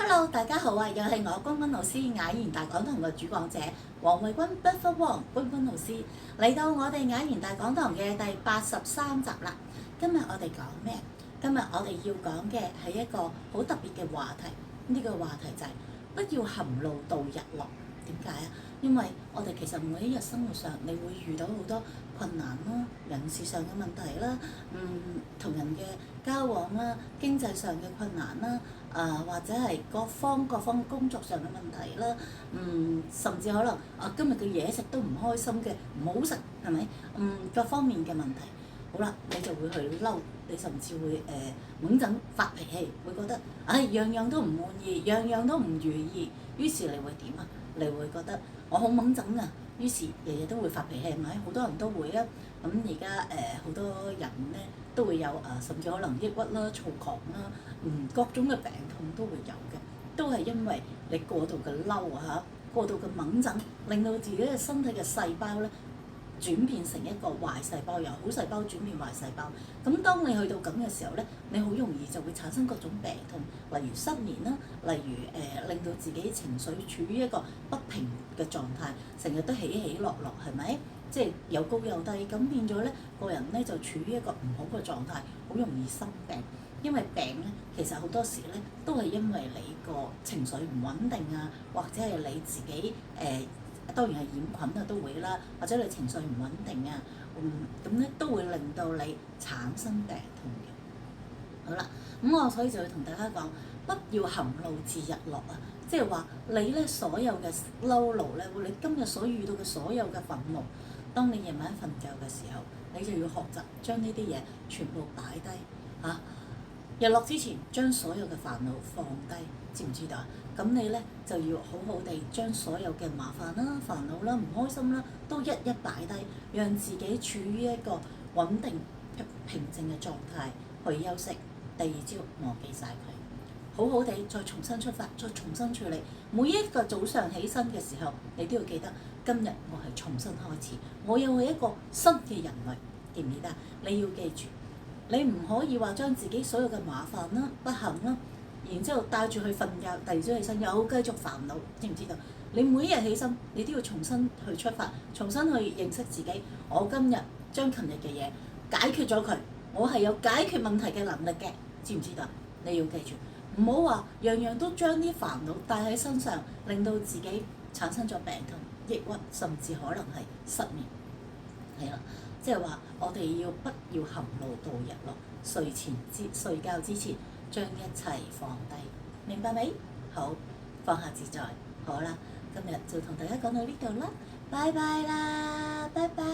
Hello，大家好啊！又係我君君老師雅言大講堂嘅主講者黃慧君 Buffer Wong 君君老師嚟到我哋雅言大講堂嘅第83集啦。今日我哋講咩？今日我哋要講嘅係一個好特別嘅話題。呢個話題就係不要含怒度日落。點解啊？因為我哋其實每一日生活上，你會遇到好多困難啦、人事上嘅問題啦、同人嘅交往啦、經濟上嘅困難啦，或者係各方工作上嘅問題啦，甚至可能今日嘅嘢食都唔開心嘅，唔好食係咪？各方面嘅問題，好啦，你就會去嬲，你甚至會猛陣發脾氣，會覺得樣樣都唔滿意，樣樣都唔如意，於是你會點啊？你會覺得我好猛陣啊，於是日日都會發脾氣，係咪？好多人都會啊。咁而家好多人咧都會有甚至可能抑鬱啦、躁狂啦，各種嘅病痛都會有嘅，都係因為你過度嘅嬲啊，過度嘅猛陣，令到自己嘅身體嘅細胞咧轉變成一個壞細胞，由好細胞轉變壞細胞。咁當你去到咁嘅時候咧，你好容易就會產生各種病痛，例如失眠啦，例如令到自己情緒處於一個不平嘅狀態，成日都起起落落，係咪？即係有高有低，咁變咗咧個人咧就處於一個唔好嘅狀態，好容易生病。因為病咧其實好多時咧都係因為你個情緒唔穩定啊，或者係你自己當然係染菌都會啦，或者你情緒唔穩定啊，咁咧都會令到你產生病痛嘅。好啦，咁我所以就會同大家講，不要含怒至日落啊！即係話你咧所有嘅嬲怒咧，你今日所遇到嘅所有嘅憤怒，當你夜晚瞓覺嘅時候，你就要學習將呢啲嘢全部擺低嚇。日落之前將所有嘅煩惱放低，知唔知道啊？咁你咧就要好好地將所有嘅麻煩啦、煩惱啦、唔開心啦，都一一擺低，讓自己處於一個穩定、平靜嘅狀態去休息。第二朝忘記晒佢，好好地再重新出發，再重新處理。每一個早上起身嘅時候，你都要記得今日我係重新開始，我要係一個新嘅人類，記唔記得？你要記住。你唔可以話將自己所有嘅麻煩啦、不幸啦，然之後帶住去瞓覺，第二朝起身又繼續煩惱，知唔知道？你每一日起身，你都要重新去出發，重新去認識自己。我今日將琴日嘅嘢解決咗佢，我係有解決問題嘅能力嘅，知唔知道？你要記住，唔好話樣樣都將啲煩惱帶喺身上，令到自己產生咗病痛、抑鬱，甚至可能係失眠。係啦。即係話，我哋不要含怒到日落，睡覺之前將一切放低，明白未？好，放下自在。好啦，今日就同大家講到呢度啦，拜拜啦，拜拜。